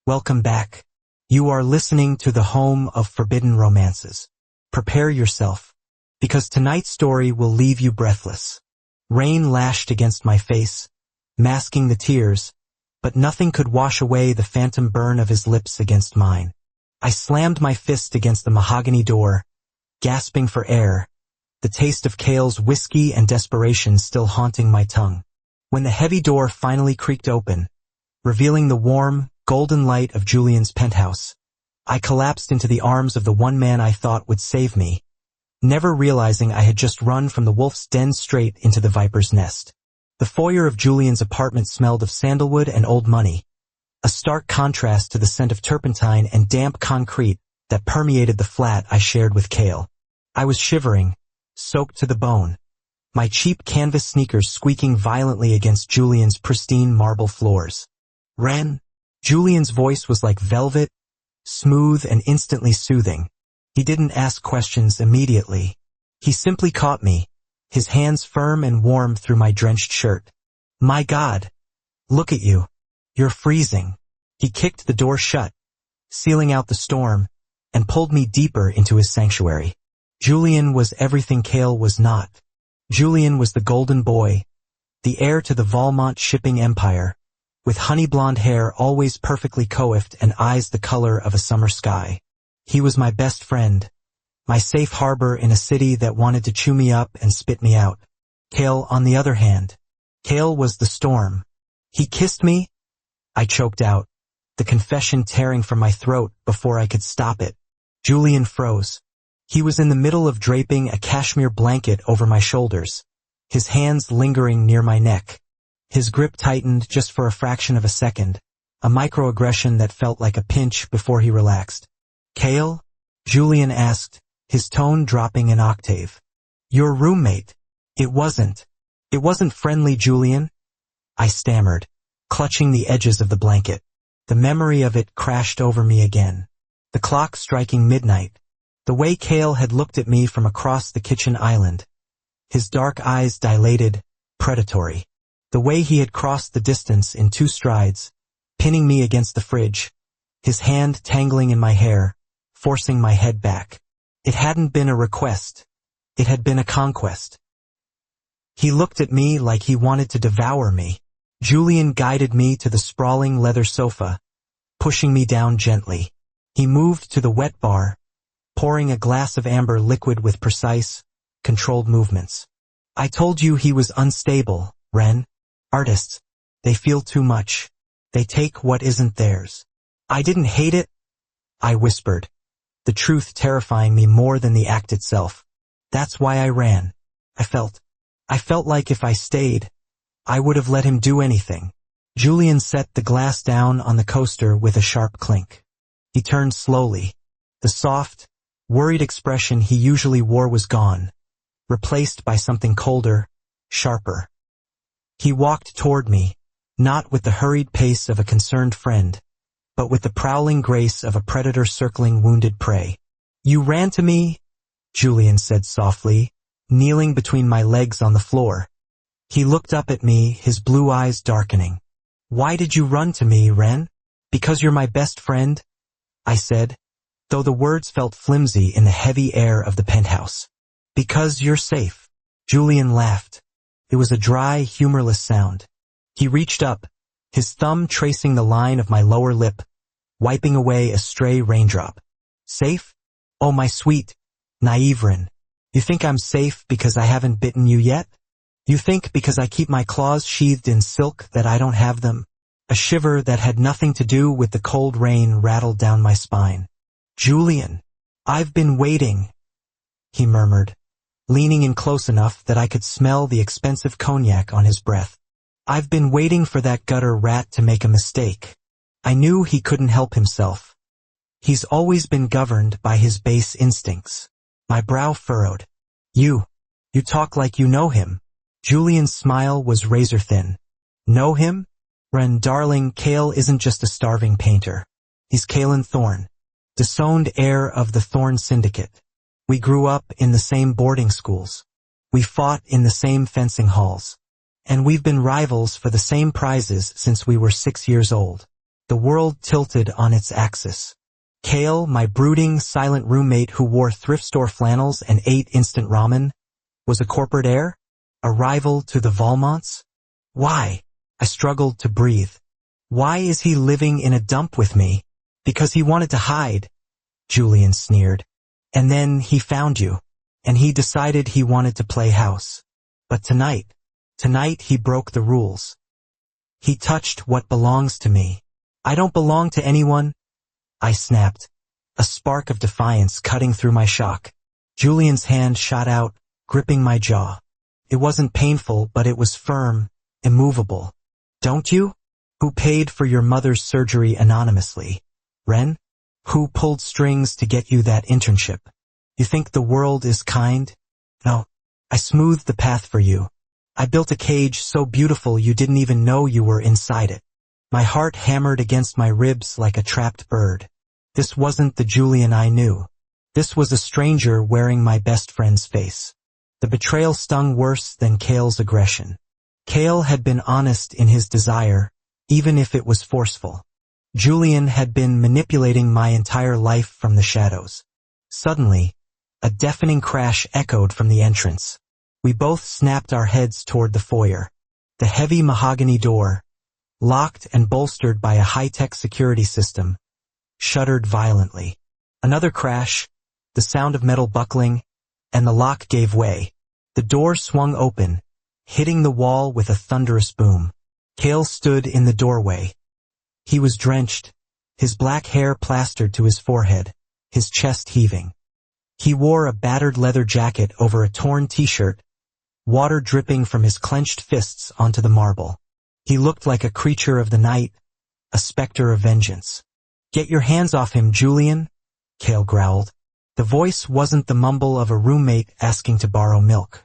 Welcome back. You are listening to the home of forbidden romances. Prepare yourself, because tonight's story will leave you breathless. Rain lashed against my face, masking the tears, but nothing could wash away the phantom burn of his lips against mine. I slammed my fist against the mahogany door, gasping for air, the taste of Cale's whiskey and desperation still haunting my tongue. When the heavy door finally creaked open, revealing the warm, golden light of Julian's penthouse, I collapsed into the arms of the one man I thought would save me, never realizing I had just run from the wolf's den straight into the viper's nest. The foyer of Julian's apartment smelled of sandalwood and old money, a stark contrast to the scent of turpentine and damp concrete that permeated the flat I shared with Cale. I was shivering, soaked to the bone, my cheap canvas sneakers squeaking violently against Julian's pristine marble floors. "Ren?" Julian's voice was like velvet, smooth and instantly soothing. He didn't ask questions immediately. He simply caught me, his hands firm and warm through my drenched shirt. "My God! Look at you. You're freezing." He kicked the door shut, sealing out the storm, and pulled me deeper into his sanctuary. Julian was everything Cale was not. Julian was the golden boy, the heir to the Valmont shipping empire, with honey blonde hair always perfectly coiffed and eyes the color of a summer sky. He was my best friend, my safe harbor in a city that wanted to chew me up and spit me out. Cale, on the other hand, Cale was the storm. "He kissed me?" I choked out, the confession tearing from my throat before I could stop it. Julian froze. He was in the middle of draping a cashmere blanket over my shoulders, his hands lingering near my neck. His grip tightened just for a fraction of a second, a microaggression that felt like a pinch before he relaxed. "Cale?" Julian asked, his tone dropping an octave. "Your roommate." It wasn't friendly, Julian," I stammered, clutching the edges of the blanket. The memory of it crashed over me again. The clock striking midnight. The way Cale had looked at me from across the kitchen island. His dark eyes dilated, predatory. The way he had crossed the distance in 2 strides, pinning me against the fridge, his hand tangling in my hair, forcing my head back. It hadn't been a request. It had been a conquest. He looked at me like he wanted to devour me. Julian guided me to the sprawling leather sofa, pushing me down gently. He moved to the wet bar, pouring a glass of amber liquid with precise, controlled movements. "I told you he was unstable, Ren. Artists, they feel too much. They take what isn't theirs." "I didn't hate it," I whispered, the truth terrifying me more than the act itself. "That's why I ran. I felt like if I stayed, I would have let him do anything." Julian set the glass down on the coaster with a sharp clink. He turned slowly. The soft, worried expression he usually wore was gone, replaced by something colder, sharper. He walked toward me, not with the hurried pace of a concerned friend, but with the prowling grace of a predator circling wounded prey. "You ran to me?" Julian said softly, kneeling between my legs on the floor. He looked up at me, his blue eyes darkening. "Why did you run to me, Ren?" "Because you're my best friend," I said, though the words felt flimsy in the heavy air of the penthouse. "Because you're safe." Julian laughed. It was a dry, humorless sound. He reached up, his thumb tracing the line of my lower lip, wiping away a stray raindrop. "Safe? Oh, my sweet, naive Ren. You think I'm safe because I haven't bitten you yet? You think because I keep my claws sheathed in silk that I don't have them?" A shiver that had nothing to do with the cold rain rattled down my spine. "Julian, I've been waiting," he murmured, leaning in close enough that I could smell the expensive cognac on his breath. "I've been waiting for that gutter rat to make a mistake." I knew he couldn't help himself. He's always been governed by his base instincts. My brow furrowed. You talk like you know him." Julian's smile was razor thin. "Know him? Ren, darling, Cale isn't just a starving painter. He's Calen Thorne, disowned heir of the Thorne Syndicate. We grew up in the same boarding schools. We fought in the same fencing halls. And we've been rivals for the same prizes since we were 6 years old. The world tilted on its axis. Kale, my brooding, silent roommate who wore thrift store flannels and ate instant ramen, was a corporate heir? A rival to the Valmonts? Why? I struggled to breathe. Why is he living in a dump with me? Because he wanted to hide, Julian sneered. And then he found you. And he decided he wanted to play house. But tonight he broke the rules. He touched what belongs to me. I don't belong to anyone, I snapped, a spark of defiance cutting through my shock. Julian's hand shot out, gripping my jaw. It wasn't painful, but it was firm, immovable. Don't you? Who paid for your mother's surgery anonymously? Ren? Who pulled strings to get you that internship? You think the world is kind? No. I smoothed the path for you. I built a cage so beautiful you didn't even know you were inside it. My heart hammered against my ribs like a trapped bird. This wasn't the Julian I knew. This was a stranger wearing my best friend's face. The betrayal stung worse than Kale's aggression. Kale had been honest in his desire, even if it was forceful. Julian had been manipulating my entire life from the shadows. Suddenly, a deafening crash echoed from the entrance. We both snapped our heads toward the foyer. The heavy mahogany door, locked and bolstered by a high-tech security system, shuddered violently. Another crash, the sound of metal buckling, and the lock gave way. The door swung open, hitting the wall with a thunderous boom. Kale stood in the doorway. He was drenched, his black hair plastered to his forehead, his chest heaving. He wore a battered leather jacket over a torn t-shirt, water dripping from his clenched fists onto the marble. He looked like a creature of the night, a specter of vengeance. "Get your hands off him, Julian," Kale growled. The voice wasn't the mumble of a roommate asking to borrow milk.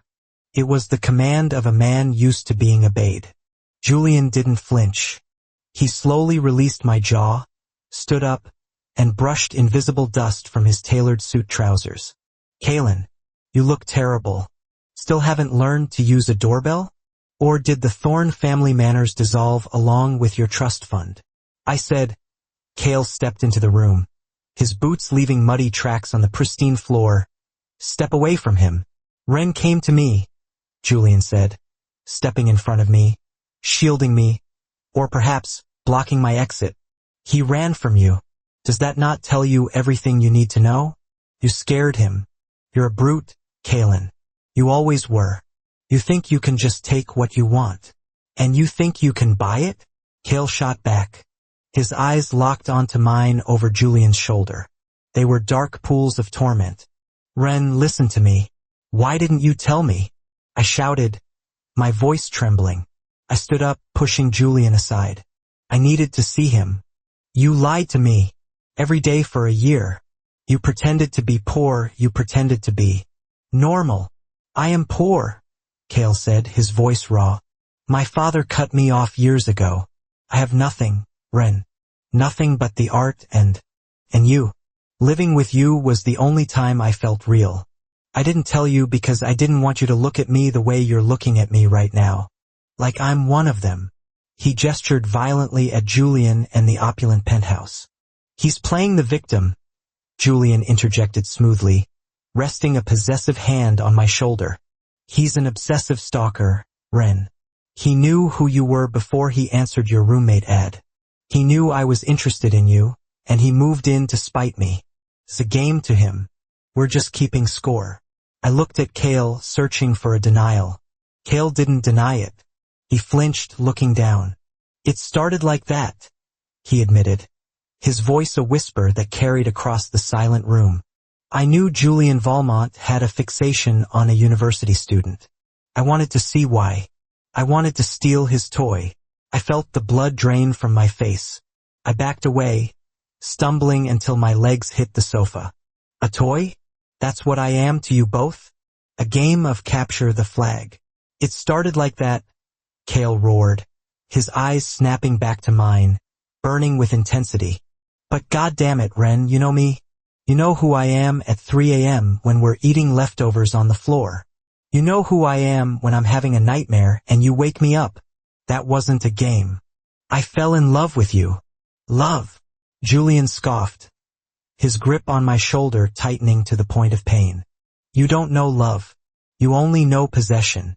It was the command of a man used to being obeyed. Julian didn't flinch. He slowly released my jaw, stood up, and brushed invisible dust from his tailored suit trousers. "Kalen, you look terrible. Still haven't learned to use a doorbell? Or did the Thorne family manners dissolve along with your trust fund?" I said. Kale stepped into the room, his boots leaving muddy tracks on the pristine floor. "Step away from him." "Ren came to me," Julian said, stepping in front of me, shielding me, or perhaps blocking my exit. "He ran from you. Does that not tell you everything you need to know? You scared him. You're a brute, Kalen. You always were. You think you can just take what you want. And you think you can buy it?" Kale shot back. His eyes locked onto mine over Julian's shoulder. They were dark pools of torment. "Ren, listen to me. Why didn't you tell me?" I shouted, my voice trembling. I stood up, pushing Julian aside. "I needed to see him. You lied to me. Every day for a year. You pretended to be poor, you pretended to be normal." "I am poor," Kale said, his voice raw. "My father cut me off years ago. I have nothing, Ren. Nothing but the art and you. Living with you was the only time I felt real. I didn't tell you because I didn't want you to look at me the way you're looking at me right now. Like I'm one of them." He gestured violently at Julian and the opulent penthouse. "He's playing the victim," Julian interjected smoothly, resting a possessive hand on my shoulder. "He's an obsessive stalker, Ren. He knew who you were before he answered your roommate ad. He knew I was interested in you, and he moved in to spite me. It's a game to him. We're just keeping score." I looked at Kale, searching for a denial. Kale didn't deny it. He flinched, looking down. "It started like that," he admitted, his voice a whisper that carried across the silent room. "I knew Julian Valmont had a fixation on a university student. I wanted to see why. I wanted to steal his toy. I felt the blood drain from my face. I backed away, stumbling until my legs hit the sofa. A toy? That's what I am to you both? A game of capture the flag. It started like that," Kale roared, his eyes snapping back to mine, burning with intensity. "But goddamn it, Ren, you know me? You know who I am at 3 a.m. when we're eating leftovers on the floor. You know who I am when I'm having a nightmare and you wake me up. That wasn't a game. I fell in love with you. Love. Julian scoffed, his grip on my shoulder tightening to the point of pain. You don't know love. You only know possession.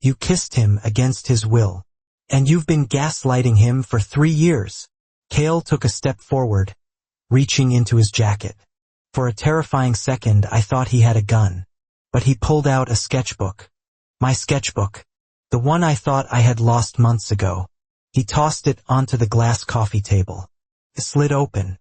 You kissed him against his will. And you've been gaslighting him for 3 years. Cale took a step forward, reaching into his jacket. For a terrifying second I thought he had a gun. But he pulled out a sketchbook. My sketchbook. The one I thought I had lost months ago. He tossed it onto the glass coffee table. It slid open.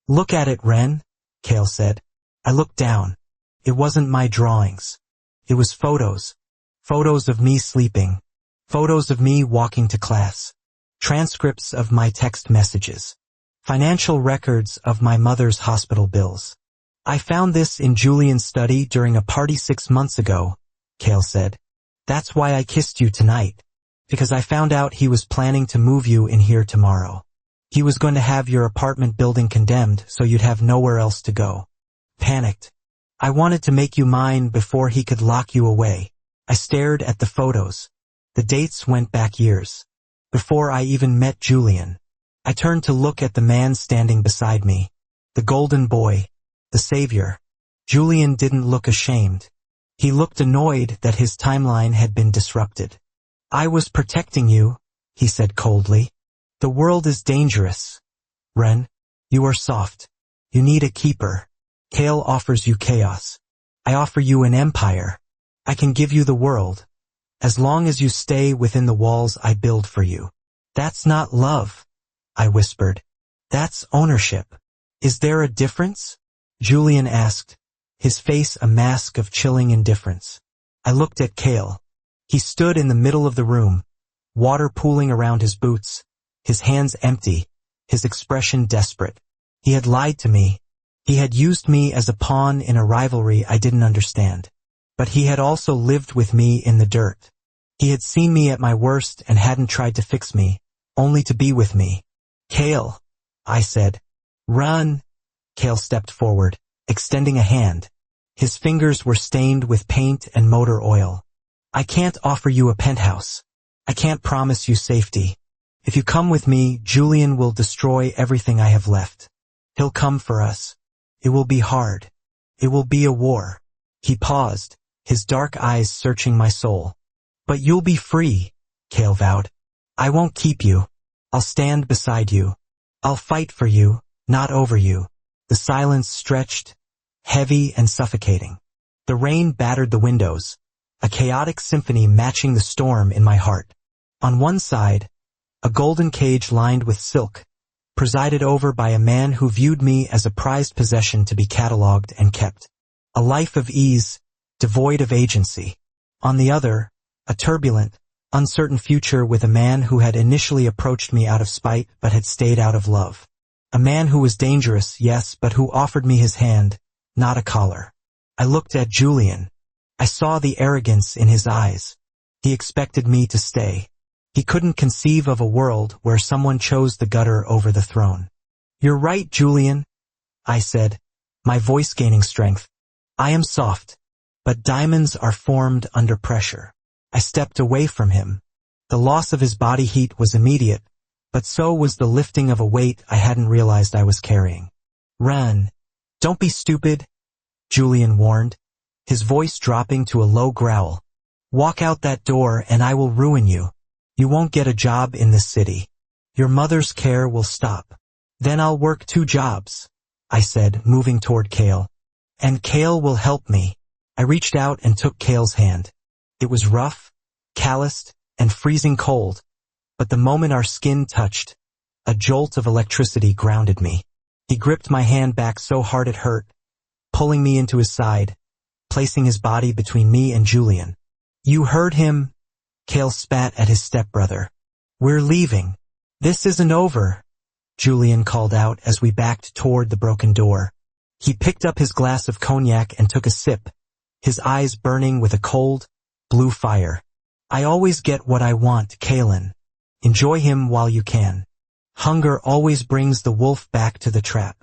Look at it, Ren, Cale said. I looked down. It wasn't my drawings. It was photos. Photos of me sleeping. Photos of me walking to class. Transcripts of my text messages. Financial records of my mother's hospital bills. I found this in Julian's study during a party 6 months ago, Cale said. That's why I kissed you tonight. Because I found out he was planning to move you in here tomorrow. He was going to have your apartment building condemned so you'd have nowhere else to go. Panicked. I wanted to make you mine before he could lock you away. I stared at the photos. The dates went back years. Before I even met Julian. I turned to look at the man standing beside me. The golden boy. The savior. Julian didn't look ashamed. He looked annoyed that his timeline had been disrupted. I was protecting you, he said coldly. The world is dangerous. Ren, you are soft. You need a keeper. Cale offers you chaos. I offer you an empire. I can give you the world. As long as you stay within the walls I build for you. That's not love, I whispered. That's ownership. Is there a difference? Julian asked, his face a mask of chilling indifference. I looked at Cale. He stood in the middle of the room, water pooling around his boots, his hands empty, his expression desperate. He had lied to me. He had used me as a pawn in a rivalry I didn't understand. But he had also lived with me in the dirt. He had seen me at my worst and hadn't tried to fix me, only to be with me. Cale, I said. Run. Cale stepped forward, extending a hand. His fingers were stained with paint and motor oil. I can't offer you a penthouse. I can't promise you safety. If you come with me, Julian will destroy everything I have left. He'll come for us. It will be hard. It will be a war. He paused, his dark eyes searching my soul. But you'll be free, Cale vowed. I won't keep you. I'll stand beside you. I'll fight for you, not over you. The silence stretched, heavy and suffocating. The rain battered the windows, a chaotic symphony matching the storm in my heart. On one side, a golden cage lined with silk, presided over by a man who viewed me as a prized possession to be catalogued and kept. A life of ease, devoid of agency. On the other, a turbulent, uncertain future with a man who had initially approached me out of spite but had stayed out of love. A man who was dangerous, yes, but who offered me his hand, not a collar. I looked at Julian. I saw the arrogance in his eyes. He expected me to stay. He couldn't conceive of a world where someone chose the gutter over the throne. You're right, Julian, I said, my voice gaining strength. I am soft, but diamonds are formed under pressure. I stepped away from him. The loss of his body heat was immediate, but so was the lifting of a weight I hadn't realized I was carrying. Run. Don't be stupid, Julian warned, his voice dropping to a low growl. Walk out that door and I will ruin you. You won't get a job in this city. Your mother's care will stop. Then I'll work 2 jobs, I said, moving toward Cale. And Cale will help me. I reached out and took Cale's hand. It was rough, calloused, and freezing cold, but the moment our skin touched, a jolt of electricity grounded me. He gripped my hand back so hard it hurt, pulling me into his side, placing his body between me and Julian. You heard him, Cale spat at his stepbrother. We're leaving. This isn't over, Julian called out as we backed toward the broken door. He picked up his glass of cognac and took a sip, his eyes burning with a cold, blue fire. I always get what I want, Kalen. Enjoy him while you can. Hunger always brings the wolf back to the trap.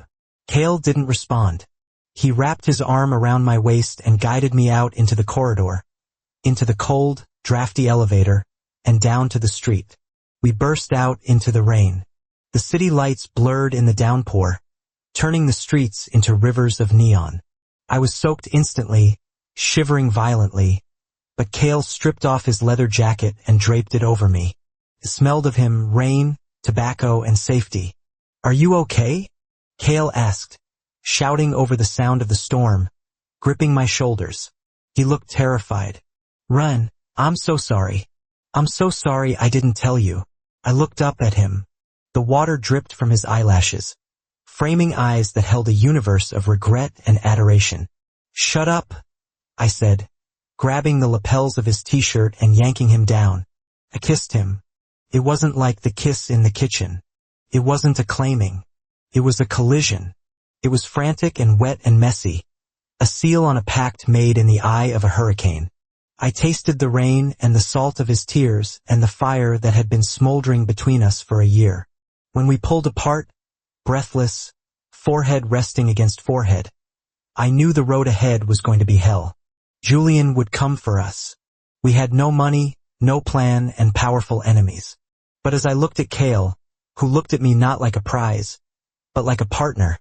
Cale didn't respond. He wrapped his arm around my waist and guided me out into the corridor, into the cold, drafty elevator, and down to the street. We burst out into the rain. The city lights blurred in the downpour, turning the streets into rivers of neon. I was soaked instantly, shivering violently, but Cale stripped off his leather jacket and draped it over me. It smelled of him, rain, tobacco, and safety. "Are you okay?" Cale asked, shouting over the sound of the storm, gripping my shoulders. He looked terrified. "Run, I'm so sorry. I'm so sorry I didn't tell you." I looked up at him. The water dripped from his eyelashes, framing eyes that held a universe of regret and adoration. "Shut up," I said, grabbing the lapels of his t-shirt and yanking him down. I kissed him. It wasn't like the kiss in the kitchen. It wasn't a claiming. It was a collision. It was frantic and wet and messy, a seal on a pact made in the eye of a hurricane. I tasted the rain and the salt of his tears and the fire that had been smoldering between us for a year. When we pulled apart, breathless, forehead resting against forehead, I knew the road ahead was going to be hell. Julian would come for us. We had no money, no plan, and powerful enemies. But as I looked at Cale, who looked at me not like a prize, but like a partner,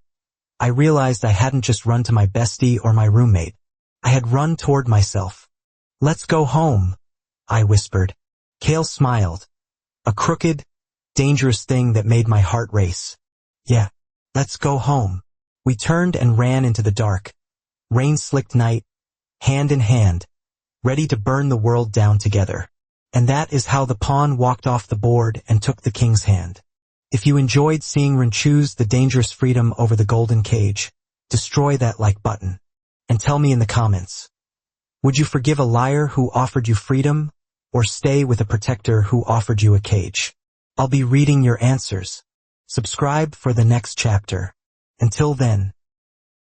I realized I hadn't just run to my bestie or my roommate. I had run toward myself. "Let's go home," I whispered. Cale smiled, a crooked, dangerous thing that made my heart race. "Yeah, let's go home." We turned and ran into the dark, rain-slicked night, hand in hand, ready to burn the world down together. And that is how the pawn walked off the board and took the king's hand. If you enjoyed seeing Ren choose the dangerous freedom over the golden cage, destroy that like button. And tell me in the comments, would you forgive a liar who offered you freedom, or stay with a protector who offered you a cage? I'll be reading your answers. Subscribe for the next chapter. Until then,